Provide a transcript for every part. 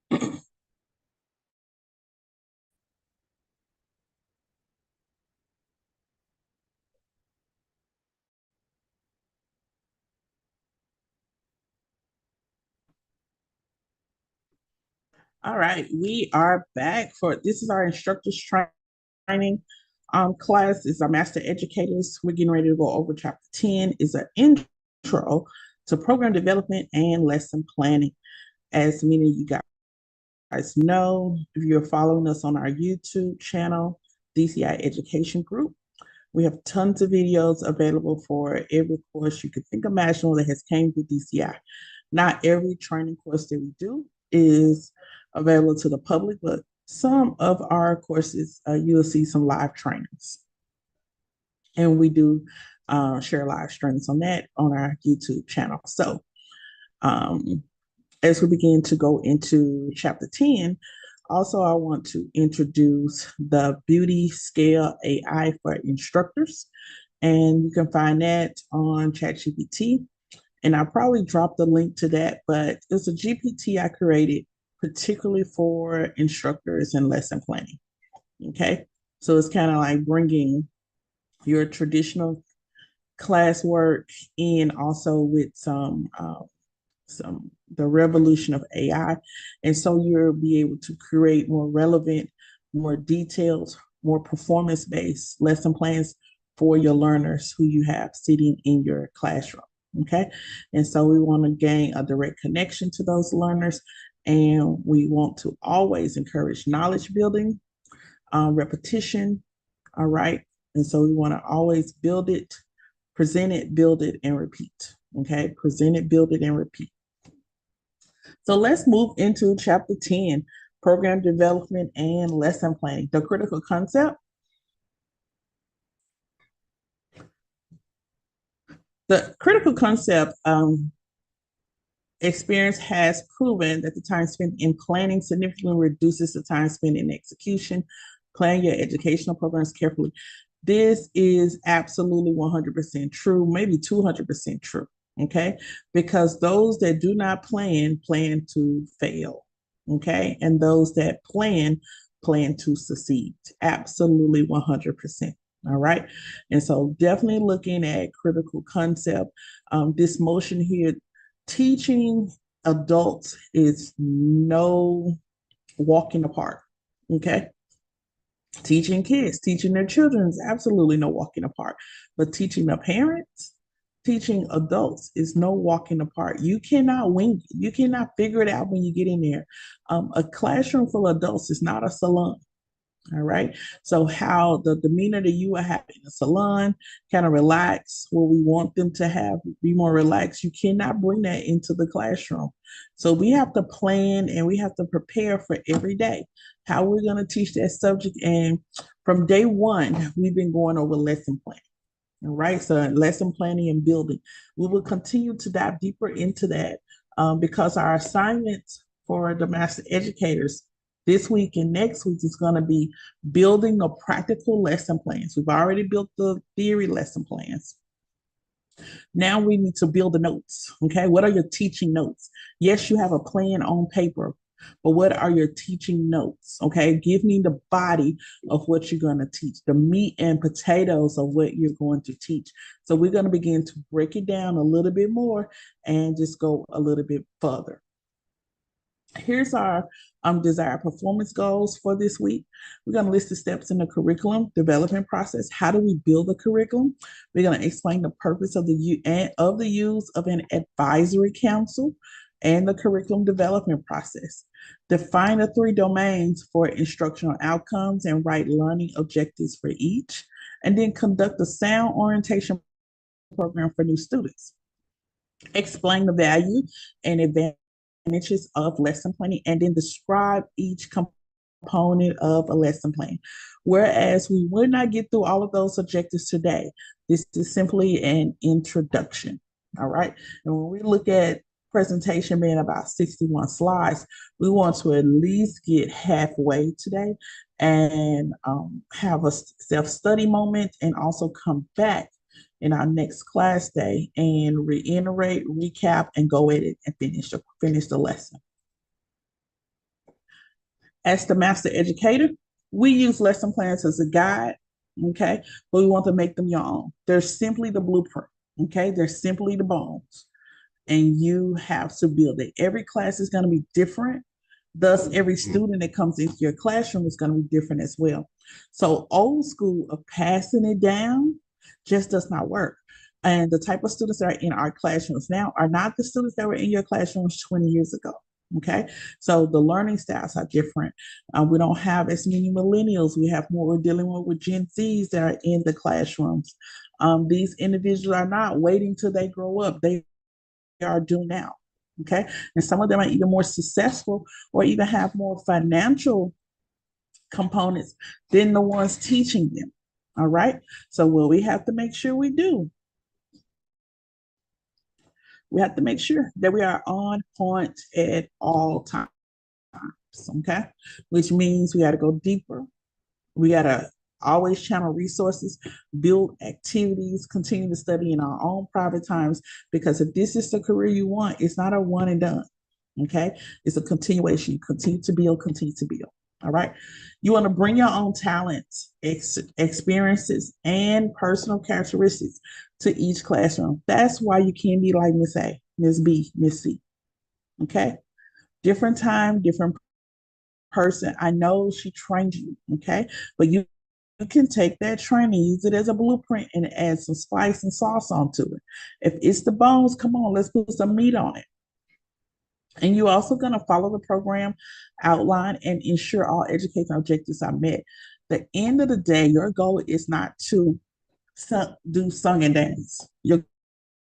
All right, we are back for this is our instructors training class. Is our master educators. We're getting ready to go over chapter 10 is an intro to program development and lesson planning. As many of you guys know, if you're following us on our YouTube channel, DCI Education Group, we have tons of videos available for every course you could think imaginable that has came through DCI. Not every training course that we do is available to the public, but some of our courses, you'll see some live trainings. And we do share live streams on that on our YouTube channel. So as we begin to go into chapter 10, also I want to introduce the Beauty Scale AI for instructors. And you can find that on ChatGPT. And I'll probably drop the link to that, but it's a GPT I created particularly for instructors and lesson planning. Okay. So it's kind of like bringing your traditional classwork in also with some the revolution of AI. And so you'll be able to create more relevant, more detailed, more performance-based lesson plans for your learners who you have sitting in your classroom. Okay. And so we want to gain a direct connection to those learners. And we want to always encourage knowledge building, repetition. All right. And so we want to always build it, present it, build it, and repeat. Okay. Present it, build it, and repeat. So let's move into chapter 10, program development and lesson planning. The critical concept. The critical concept experience has proven that the time spent in planning significantly reduces the time spent in execution. Plan your educational programs carefully. This is absolutely 100% true, maybe 200% true. Okay. Because those that do not plan to fail. Okay. And those that plan to succeed. Absolutely 100%. All right. And so definitely looking at critical concept. This motion here, teaching adults is no walk in the park. Okay. Teaching kids, teaching their children is absolutely no walk in the park. But teaching the parents, teaching adults is no walk in the park. You cannot wing it. You cannot figure it out when you get in there. A classroom full of adults is not a salon. All right. So how the demeanor that you will have in the salon, kind of relax, where we want them to have, be more relaxed. You cannot bring that into the classroom. So we have to plan and we have to prepare for every day how we're going to teach that subject. And from day one, we've been going over lesson planning. All right. So lesson planning and building. We will continue to dive deeper into that because our assignments for the master educators this week and next week is going to be building the practical lesson plans. We've already built the theory lesson plans. Now we need to build the notes. Okay. What are your teaching notes? Yes, you have a plan on paper, but what are your teaching notes? Okay. Give me the body of what you're going to teach, the meat and potatoes of what you're going to teach. So we're going to begin to break it down a little bit more and just go a little bit further. Here's our desired performance goals for this week. We're going to list the steps in the curriculum development process. How do we build a curriculum? We're going to explain the purpose of the use of an advisory council and the curriculum development process. Define the 3 domains for instructional outcomes and write learning objectives for each. And then conduct a sound orientation program for new students. Explain the value and advantages of lesson planning, and then describe each component of a lesson plan. Whereas we will not get through all of those objectives today, this is simply an introduction. All right. And when we look at presentation being about 61 slides, we want to at least get halfway today and have a self-study moment and also come back in our next class day and reiterate, recap, and go at it and finish the lesson. As the master educator, we use lesson plans as a guide, okay? But we want to make them your own. They're simply the blueprint, okay? They're simply the bones. And you have to build it. Every class is going to be different. Thus, every student that comes into your classroom is going to be different as well. So, old school of passing it down just does not work. And the type of students that are in our classrooms now are not the students that were in your classrooms 20 years ago. Okay, so the learning styles are different. We don't have as many millennials. We have more, we're dealing with Gen Zs that are in the classrooms. These individuals are not waiting till they grow up. They are doing now. Okay. And some of them are even more successful or even have more financial components than the ones teaching them. All right. So, what we have to make sure we do, we have to make sure that we are on point at all times. Okay. Which means we got to go deeper. We got to always channel resources, build activities, continue to study in our own private times. Because if this is the career you want, it's not a one and done. Okay. It's a continuation. You continue to build, continue to build. All right. You want to bring your own talents, experiences, and personal characteristics to each classroom. That's why you can't be like Miss A, Miss B, Miss C. Okay. Different time, different person. I know she trained you. Okay. But you can take that training, use it as a blueprint, and add some spice and sauce onto it. If it's the bones, come on, let's put some meat on it. And you're also going to follow the program outline and ensure all educational objectives are met. The end of the day, your goal is not to do song and dance. Your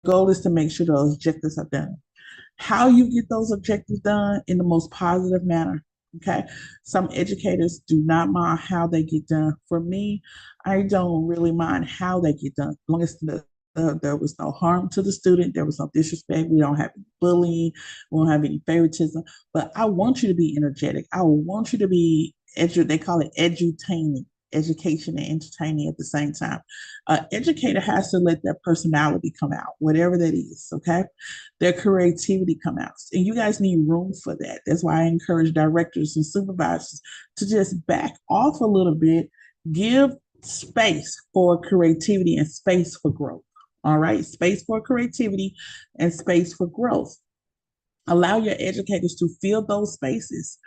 goal is to make sure those objectives are done. How you get those objectives done in the most positive manner. Okay. Some educators do not mind how they get done. For me, I don't really mind how they get done. As long as there was no harm to the student, there was no disrespect, we don't have any bullying, we don't have any favoritism. But I want you to be energetic. I want you to be they call it edutaining, education and entertaining at the same time. Educator has to let their personality come out, whatever that is, okay? Their creativity come out. And you guys need room for that. That's why I encourage directors and supervisors to just back off a little bit, give space for creativity and space for growth. All right, space for creativity and space for growth. Allow your educators to fill those spaces,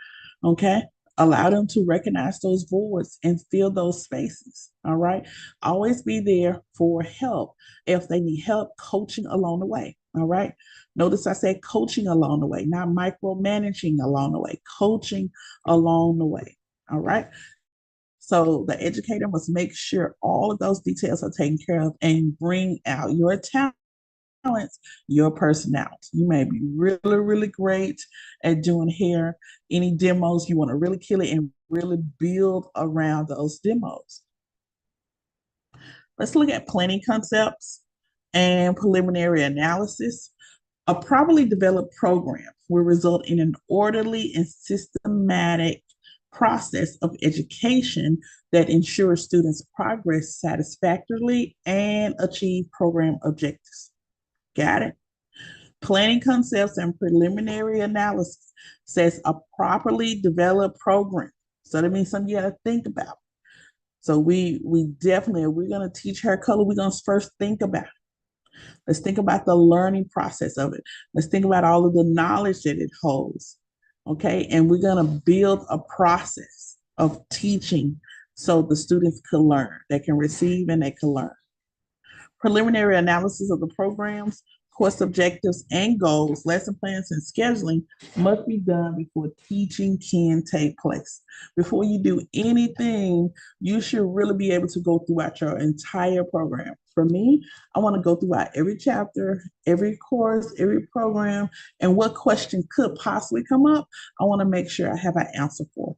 okay? Allow them to recognize those voids and fill those spaces, all right? Always be there for help if they need help, coaching along the way, all right? Notice I said coaching along the way, not micromanaging along the way, coaching along the way, all right? So the educator must make sure all of those details are taken care of and bring out your talents, your personality. You may be really, really great at doing hair, any demos, you want to really kill it and really build around those demos. Let's look at planning concepts and preliminary analysis. A properly developed program will result in an orderly and systematic process of education that ensures students progress satisfactorily and achieve program objectives. Got it? Planning concepts and preliminary analysis says a properly developed program. So that means something you got to think about. So we definitely, if we're going to teach hair color, we're going to first think about it. Let's think about the learning process of it. Let's think about all of the knowledge that it holds. Okay. And we're going to build a process of teaching so the students can learn, they can receive and they can learn. Preliminary analysis of the programs, course objectives and goals, lesson plans, and scheduling must be done before teaching can take place. Before you do anything, you should really be able to go throughout your entire program. For me, I want to go throughout every chapter, every course, every program, and what question could possibly come up. I want to make sure I have an answer for.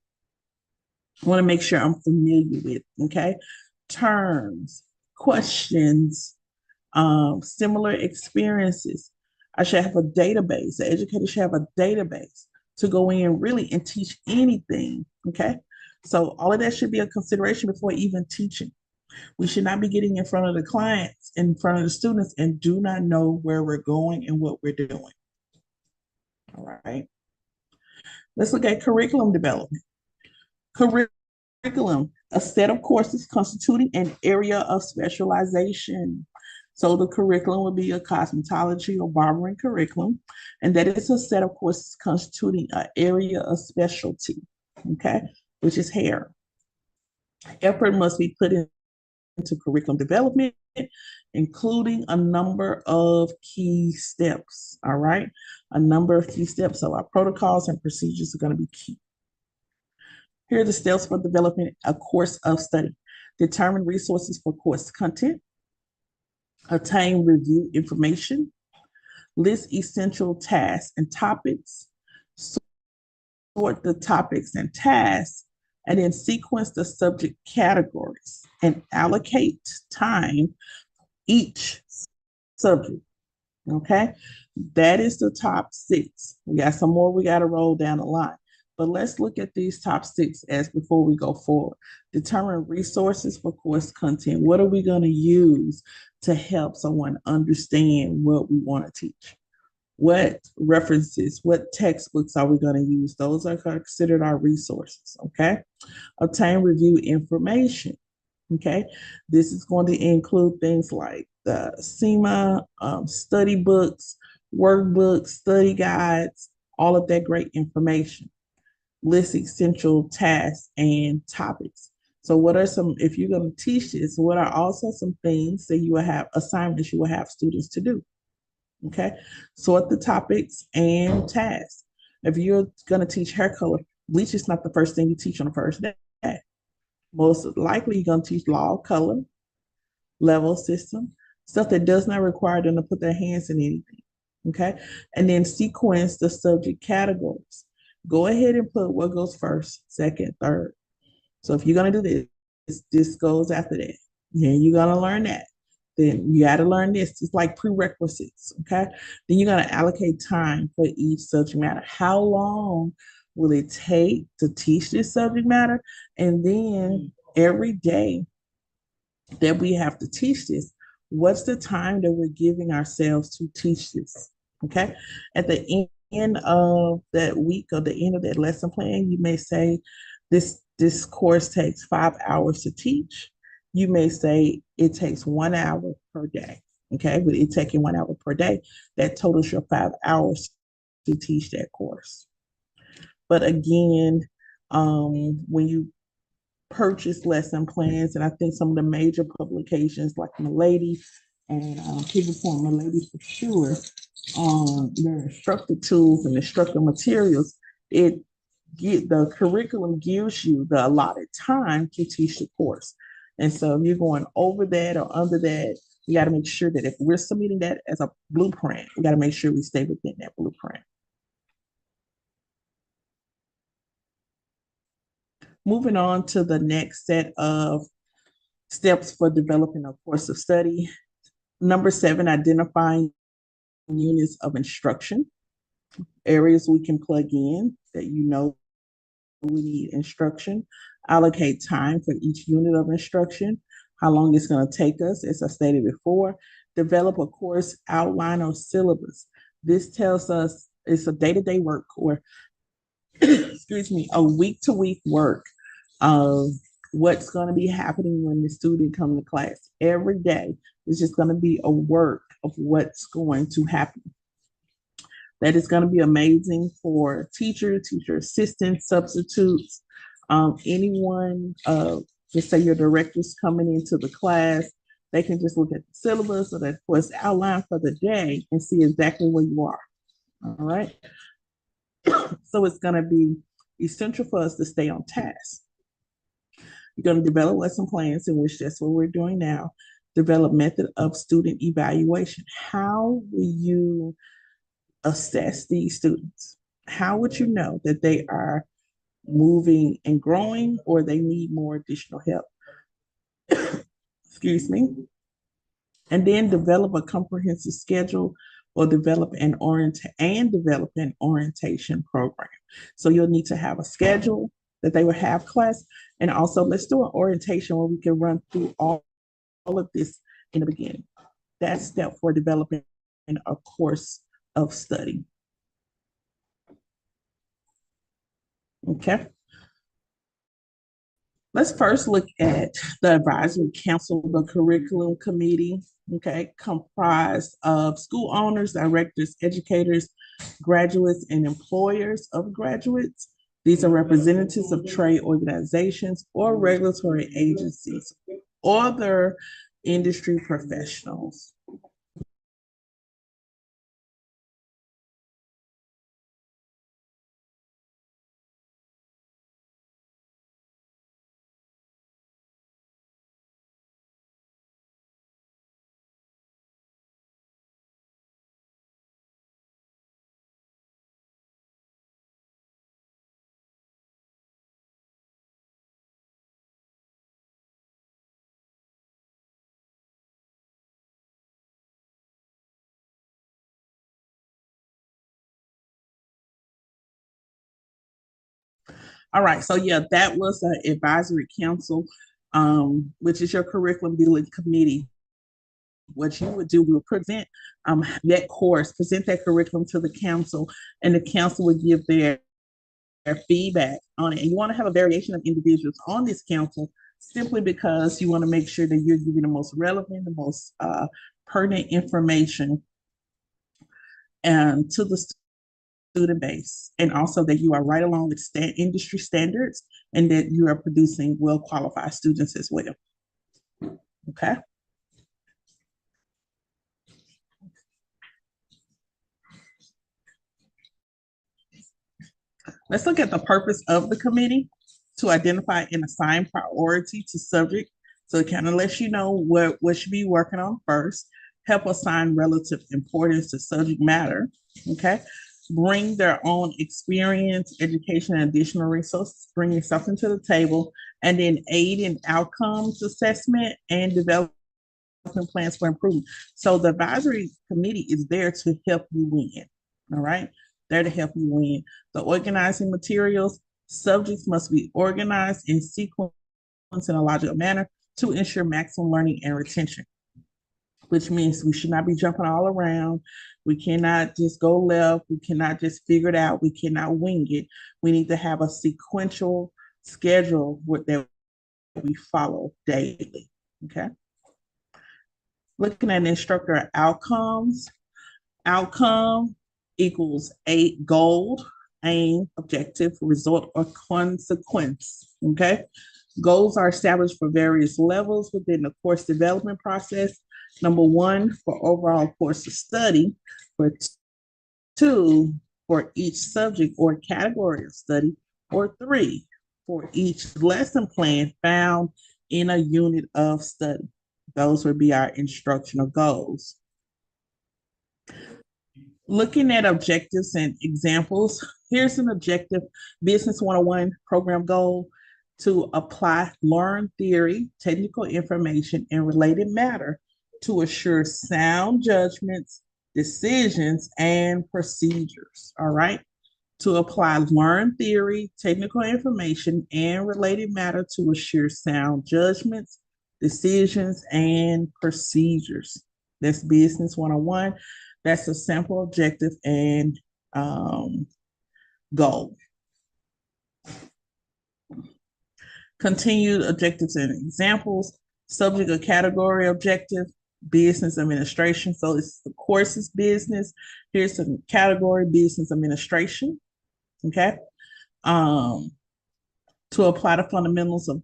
I want to make sure I'm familiar with, okay? Terms, questions, similar experiences. I should have a database. The educator should have a database to go in really and teach anything. Okay. So all of that should be a consideration before even teaching. We should not be getting in front of the clients, in front of the students, and do not know where we're going and what we're doing. All right. Let's look at curriculum development. Curriculum, a set of courses constituting an area of specialization. So the curriculum would be a cosmetology or barbering curriculum, and that is a set of courses constituting an area of specialty, okay, which is hair. Effort must be put into curriculum development, including a number of key steps, all right? A number of key steps. So our protocols and procedures are going to be key. Here are the steps for developing a course of study. Determine resources for course content. Obtain review information. List essential tasks and topics. Sort the topics and tasks, and then sequence the subject categories and allocate time each subject. Okay, that is the top 6. We got some more we got to roll down the line. But let's look at these top 6 as before we go forward. Determine resources for course content. What are we going to use to help someone understand what we want to teach? What references, what textbooks are we going to use? Those are considered our resources, okay? Obtain review information, okay? This is going to include things like the SEMA, study books, workbooks, study guides, all of that great information. List essential tasks and topics. So what are some, if you're going to teach this, what are also some things that you will have, assignments you will have students to do? Okay, sort the topics and tasks. If you're going to teach hair color, bleach is not the first thing you teach on the first day. Most likely, you're going to teach law of color, level system, stuff that does not require them to put their hands in anything. Okay, and then sequence the subject categories. Go ahead and put what goes first, second, third. So if you're going to do this goes after that. Then you're going to learn that. Then you got to learn this. It's like prerequisites, okay? Then you're going to allocate time for each subject matter. How long will it take to teach this subject matter? And then every day that we have to teach this, what's the time that we're giving ourselves to teach this, okay? At the end of that week or the end of that lesson plan, you may say, this course takes 5 hours to teach. You may say it takes 1 hour per day. Okay, with it taking 1 hour per day, that totals your 5 hours to teach that course. But again, when you purchase lesson plans, and I think some of the major publications like Milady and People Point Milady for sure, their instructor tools and instructor materials, the curriculum gives you the allotted time to teach the course. And so if you're going over that or under that, we got to make sure that if we're submitting that as a blueprint, we got to make sure we stay within that blueprint. Moving on to the next set of steps for developing a course of study. Number 7, identifying units of instruction, areas we can plug in that you know we need instruction, allocate time for each unit of instruction, how long it's going to take us, as I stated before, develop a course outline or syllabus. This tells us it's a day-to-day work or, excuse me, a week-to-week work of what's going to be happening when the student comes to class. Every day is just going to be a work of what's going to happen. That is going to be amazing for teacher assistants, substitutes, anyone, just say your director's coming into the class, they can just look at the syllabus or the course outline for the day and see exactly where you are. All right. So it's going to be essential for us to stay on task. You're going to develop lesson plans, in which that's what we're doing now. Develop method of student evaluation. How will you assess these students? How would you know that they are moving and growing or they need more additional help? Excuse me. And then develop a comprehensive schedule or develop an orientation program. So you'll need to have a schedule that they will have class, and also let's do an orientation where we can run through all of this in the beginning. That's step for developing a course of study. Okay. Let's first look at the advisory council, the curriculum committee, okay, comprised of school owners, directors, educators, graduates, and employers of graduates. These are representatives of trade organizations or regulatory agencies or their industry professionals. All right, so yeah, that was an advisory council, which is your curriculum building committee. What you would do, we would present that course, present that curriculum to the council, and the council would give their feedback on it. And you want to have a variation of individuals on this council simply because you want to make sure that you're giving the most relevant, the most pertinent information and to the student base, and also that you are right along with industry standards and that you are producing well qualified students as well. Okay. Let's look at the purpose of the committee: to identify and assign priority to subject. So it kind of lets you know what should be working on first, help assign relative importance to subject matter, okay? Bring their own experience, education, and additional resources, bringing something to the table, and then aid in outcomes assessment and developing plans for improvement. So the advisory committee is there to help you win, all right? There to help you win. The organizing materials, subjects must be organized in sequence in a logical manner to ensure maximum learning and retention, which means we should not be jumping all around. We cannot just go left. We cannot just figure it out. We cannot wing it. We need to have a sequential schedule that we follow daily, okay? Looking at instructor outcomes, outcome equals a goal, aim, objective, result, or consequence, okay? Goals are established for various levels within the course development process. Number one, for overall course of study. For two, for each subject or category of study. Or three, for each lesson plan found in a unit of study. Those would be our instructional goals. Looking at objectives and examples, here's an objective Business 101 program goal: to apply learned theory, technical information, and related matter to assure sound judgments, decisions, and procedures. All right. To apply learned theory, technical information, and related matter to assure sound judgments, decisions, and procedures. That's Business 101. That's a sample objective and goal. Continued objectives and examples: subject or category objective, business administration. So it's the course's business. Here's the category: business administration. Okay. To apply the fundamentals of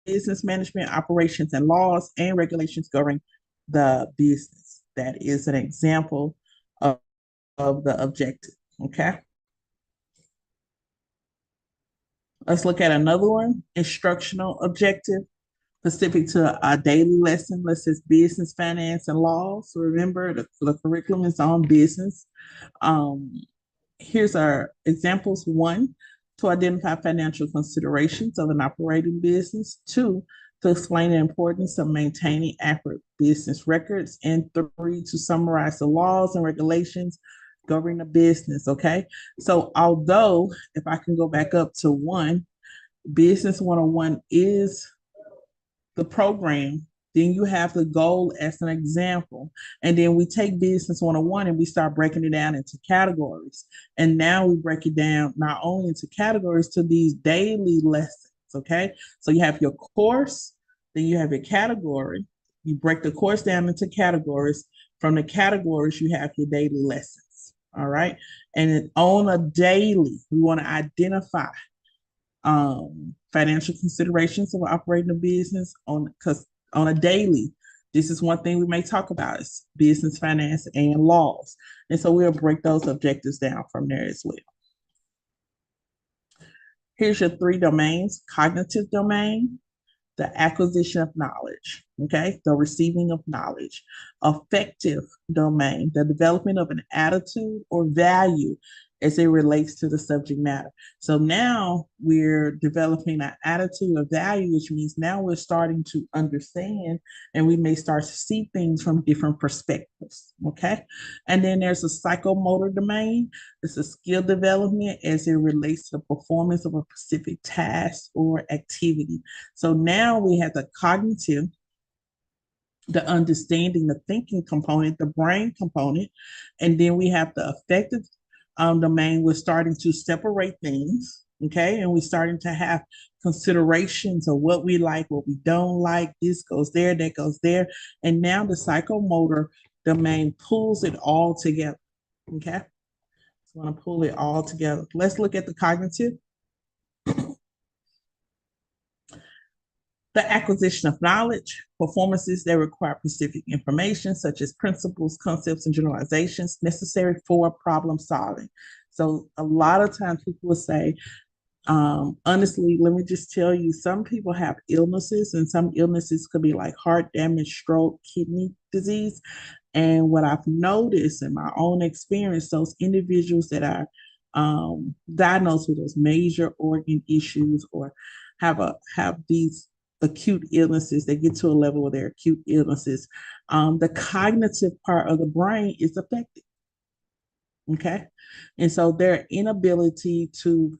business management, operations, and laws and regulations governing the business. That is an example of the objective. Okay. Let's look at another one: instructional objective, specific to a daily lesson. Let's say business, finance, and law. So remember, the curriculum is on business. Here's our examples. One, to identify financial considerations of an operating business. Two, to explain the importance of maintaining accurate business records. And three, to summarize the laws and regulations governing the business. Okay. So although, if I can go back up to one, Business 101 is the program, then you have the goal as an example. And then we take Business 101 and we start breaking it down into categories. And now we break it down not only into categories to these daily lessons. okay? So you have your course, then you have your category. You break the course down into categories. From the categories, you have your daily lessons, all right? And on a daily, we want to identify financial considerations of operating a business because on a daily, this is one thing we may talk about is business, finance, and laws. And so we'll break those objectives down from there as well. Here's your 3 domains: cognitive domain, the acquisition of knowledge, okay, the receiving of knowledge; affective domain, the development of an attitude or value as it relates to the subject matter. So now we're developing an attitude or value, which means now we're starting to understand and we may start to see things from different perspectives, okay? And then there's a psychomotor domain. It's a skill development as it relates to the performance of a specific task or activity. So now we have the cognitive, the understanding, the thinking component, the brain component, and then we have the affective domain. We're starting to separate things, okay? And we're starting to have considerations of what we like, what we don't like. This goes there, that goes there. And now the psychomotor domain pulls it all together, okay? So I'm going to pull it all together. Let's look at the cognitive. The acquisition of knowledge, performances that require specific information, such as principles, concepts, and generalizations necessary for problem solving. So a lot of times people will say, honestly, let me just tell you, some people have illnesses, and some illnesses could be like heart damage, stroke, kidney disease. And what I've noticed in my own experience, those individuals that are diagnosed with those major organ issues or have these acute illnesses, they get to a level where they're acute illnesses, the cognitive part of the brain is affected. Okay. And so their inability to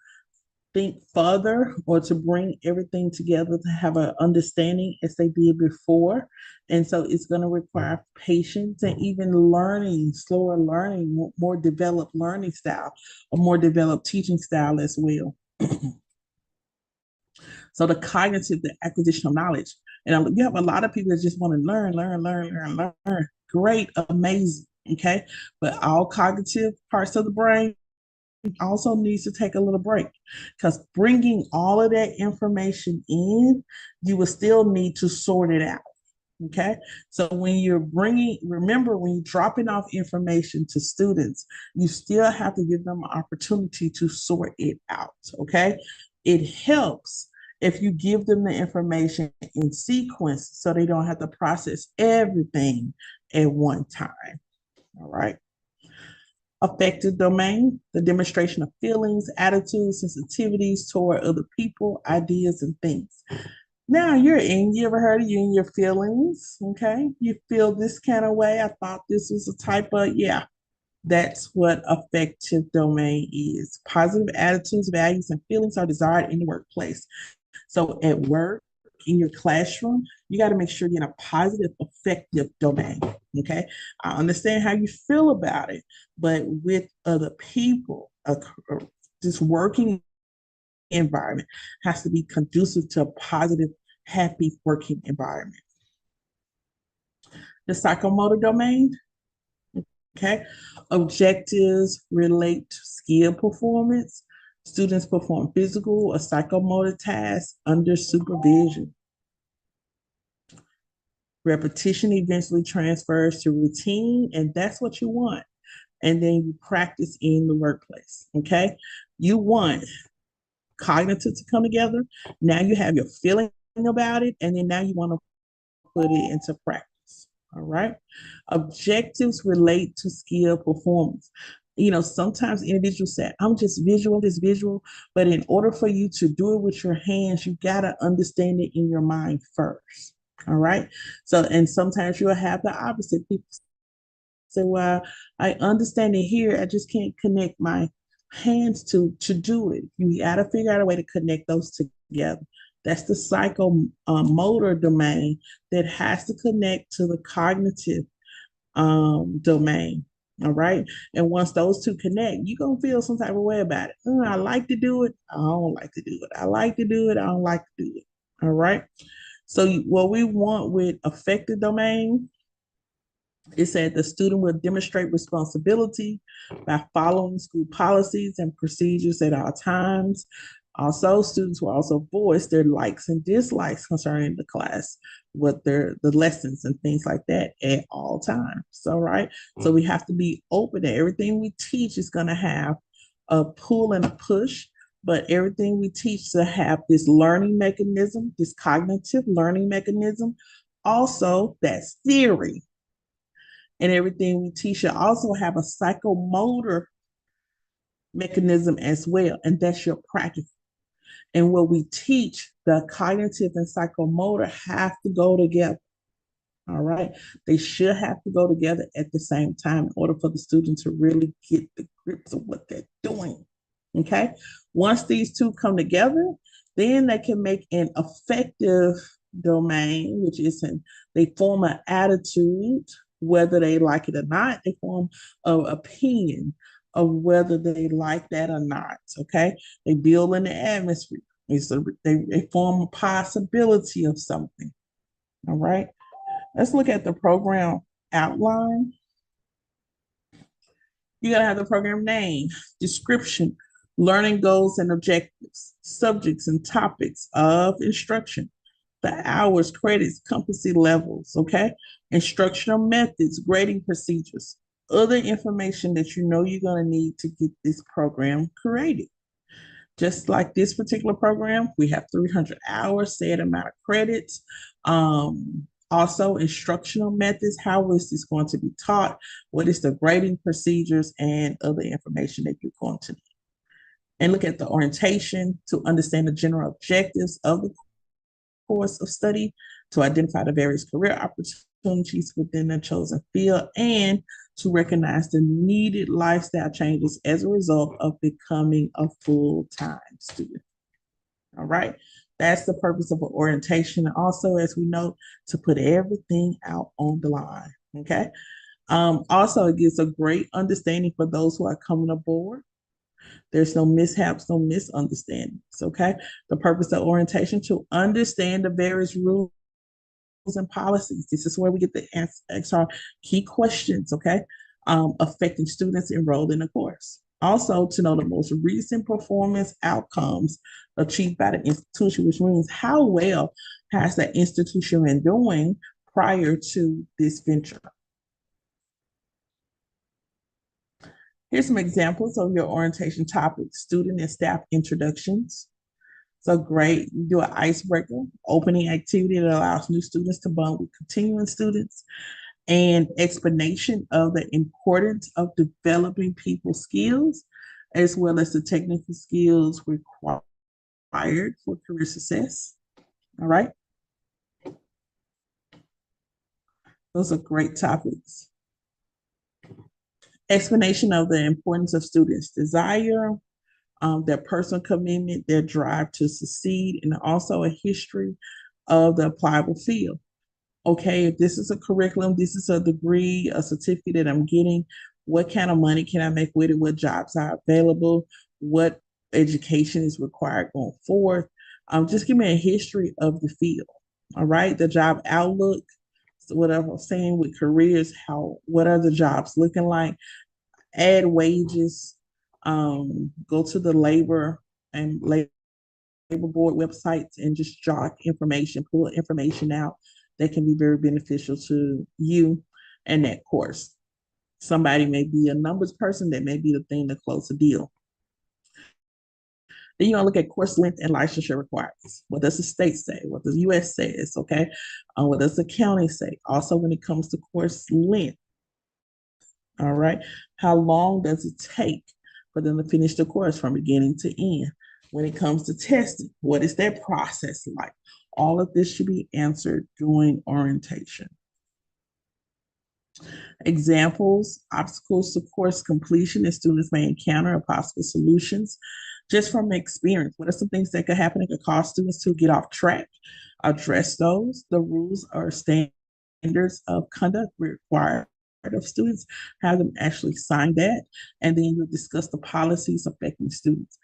think further or to bring everything together to have an understanding as they did before. And so it's going to require patience and even learning, slower learning, more developed learning style, a more developed teaching style as well. So the cognitive, the acquisition of knowledge. And you have a lot of people that just want to learn. Great, amazing. Okay. But all cognitive parts of the brain also needs to take a little break because bringing all of that information in, you will still need to sort it out. Okay. So when you're remember, when you're dropping off information to students, you still have to give them an opportunity to sort it out. Okay. It helps if you give them the information in sequence so they don't have to process everything at one time. All right. Affective domain, the demonstration of feelings, attitudes, sensitivities toward other people, ideas, and things. Now you ever heard of you and your feelings? Okay. You feel this kind of way. I thought this was a type of, yeah. That's what affective domain is. Positive attitudes, values, and feelings are desired in the workplace. So at work, in your classroom, you got to make sure you're in a positive, affective domain. Okay. I understand how you feel about it, but with other people, this working environment has to be conducive to a positive, happy working environment. The psychomotor domain, okay, objectives relate to skill performance. Students perform physical or psychomotor tasks under supervision. Repetition eventually transfers to routine, and that's what you want. And then you practice in the workplace. Okay. You want cognitive to come together. Now you have your feeling about it, and then now you want to put it into practice. All right. Objectives relate to skill performance. You know, sometimes individuals say, I'm just visual, but in order for you to do it with your hands, you got to understand it in your mind first. All right. So, and sometimes you'll have the opposite. People say, well, I understand it here. I just can't connect my hands to do it. You got to figure out a way to connect those together. That's the psychomotor domain that has to connect to the cognitive domain. All right. And once those two connect, you're going to feel some type of way about it. I like to do it. I don't like to do it. I like to do it. I don't like to do it. All right. So what we want with affected domain, it said the student will demonstrate responsibility by following school policies and procedures at all times. Also, students will also voice their likes and dislikes concerning the class, what the lessons and things like that at all times. So, right. So we have to be open that everything we teach is going to have a pull and a push, but everything we teach to have this learning mechanism, this cognitive learning mechanism. Also, that's theory, and everything we teach should also have a psychomotor mechanism as well, and that's your practice. And what we teach, the cognitive and psychomotor have to go together. All right. They should have to go together at the same time in order for the student to really get the grips of what they're doing. Okay. Once these two come together, then they can make an effective domain, which is they form an attitude, whether they like it or not. They form an opinion of whether they like that or not. Okay. They build in the atmosphere. They form a possibility of something. All right. Let's look at the program outline. You gotta have the program name, description, learning goals and objectives, subjects and topics of instruction, the hours, credits, competency levels, okay? Instructional methods, grading procedures, other information that you know you're gonna need to get this program created. Just like this particular program, we have 300 hours, set amount of credits. Also, instructional methods. How is this going to be taught? What is the grading procedures and other information that you're going to need? And look at the orientation to understand the general objectives of the course of study, to identify the various career opportunities within the chosen field, and to recognize the needed lifestyle changes as a result of becoming a full-time student. All right. That's the purpose of an orientation. Also, as we know, to put everything out on the line. Okay. Also, it gives a great understanding for those who are coming aboard. There's no mishaps, no misunderstandings. Okay. The purpose of orientation to understand the various rules and policies. This is where we get the answer key questions, okay, affecting students enrolled in the course. Also, to know the most recent performance outcomes achieved by the institution, which means how well has that institution been doing prior to this venture. Here's some examples of your orientation topics: student and staff introductions. So great, you do an icebreaker, opening activity that allows new students to bond with continuing students, and explanation of the importance of developing people skills, as well as the technical skills required for career success. All right. Those are great topics. Explanation of the importance of students' desire, their personal commitment, their drive to succeed, and also a history of the applicable field. Okay, if this is a curriculum, this is a degree, a certificate that I'm getting, what kind of money can I make with it? What jobs are available? What education is required going forward? Just give me a history of the field. All right, the job outlook, so whatever I'm saying with careers, what are the jobs looking like? Add wages, go to the labor board websites and just jot information, pull information out that can be very beneficial to you and that course. Somebody may be a numbers person, that may be the thing to close a deal. Then you're gonna look at course length and licensure requirements. What does the state say? What does the US says, okay? What does the county say? Also, when it comes to course length, all right, how long does it take for them to finish the course from beginning to end? When it comes to testing, what is that process like? All of this should be answered during orientation. Examples, obstacles to course completion that students may encounter, or possible solutions. Just from experience, what are some things that could happen that could cause students to get off track? Address those. The rules or standards of conduct required of students, have them actually sign that, and then you'll discuss the policies affecting students.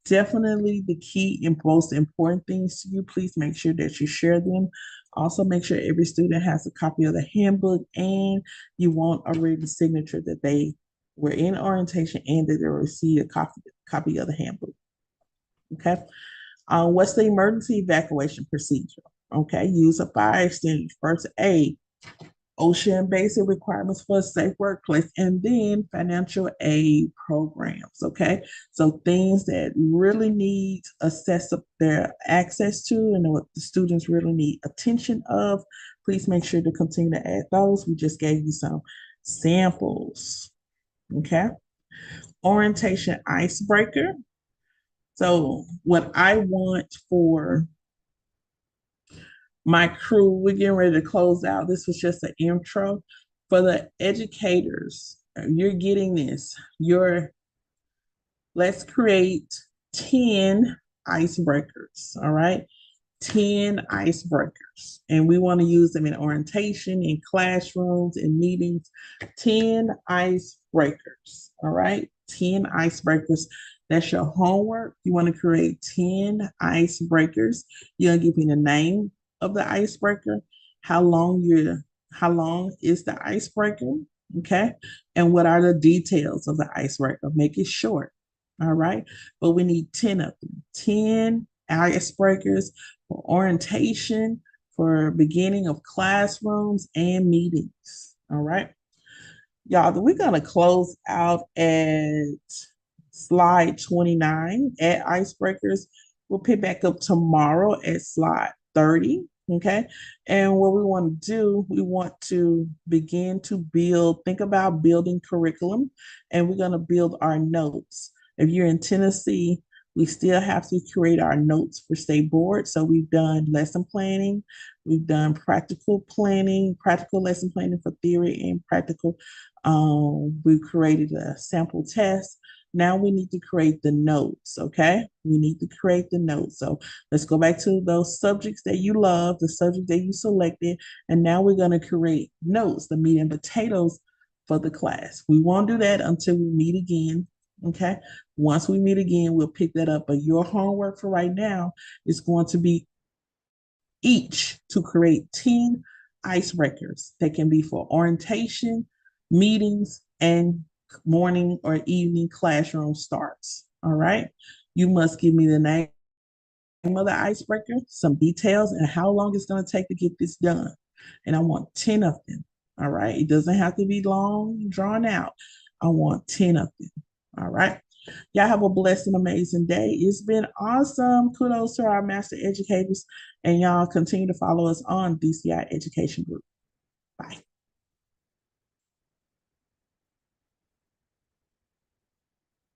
Definitely the key and most important things to you, please make sure that you share them. Also, make sure every student has a copy of the handbook, and you want a written signature that they were in orientation and that they received a copy of the handbook. Okay. What's the emergency evacuation procedure? Okay, use a fire extinguisher, first aid, OSHA and basic requirements for a safe workplace, and then financial aid programs. Okay, so things that really need their access to, and what the students really need attention of. Please make sure to continue to add those. We just gave you some samples. Okay, orientation icebreaker. So what I want for my crew, we're getting ready to close out. This was just an intro. For the educators, you're getting this. Let's create 10 icebreakers, all right? 10 icebreakers. And we want to use them in orientation, in classrooms, in meetings. 10 icebreakers, all right? 10 icebreakers. That's your homework. You want to create 10 icebreakers. You're going to give me the name of the icebreaker, how long is the icebreaker, okay? And what are the details of the icebreaker? Make it short, all right? But we need 10 of them. 10 icebreakers for orientation, for beginning of classrooms and meetings, all right? Y'all, we're going to close out at slide 29 at icebreakers. We'll pick back up tomorrow at slide 30. Okay. And what we want to do, we want to begin to think about building curriculum, and we're going to build our notes. If you're in Tennessee, we still have to create our notes for state board. So we've done lesson planning, we've done practical lesson planning for theory and practical. We've created a sample test. Now we need to create the notes, okay? We need to create the notes. So let's go back to those subjects that you love, the subject that you selected, and now we're going to create notes, the meat and potatoes for the class. We won't do that until we meet again, okay? Once we meet again, we'll pick that up. But your homework for right now is going to be each to create 10 icebreakers. They can be for orientation, meetings, and morning or evening classroom starts. All right. You must give me the name of the icebreaker, some details, and how long it's going to take to get this done. And I want 10 of them. All right. It doesn't have to be long, drawn out. I want 10 of them. All right. Y'all have a blessed and amazing day. It's been awesome. Kudos to our master educators. And y'all continue to follow us on DCI Education Group. Bye.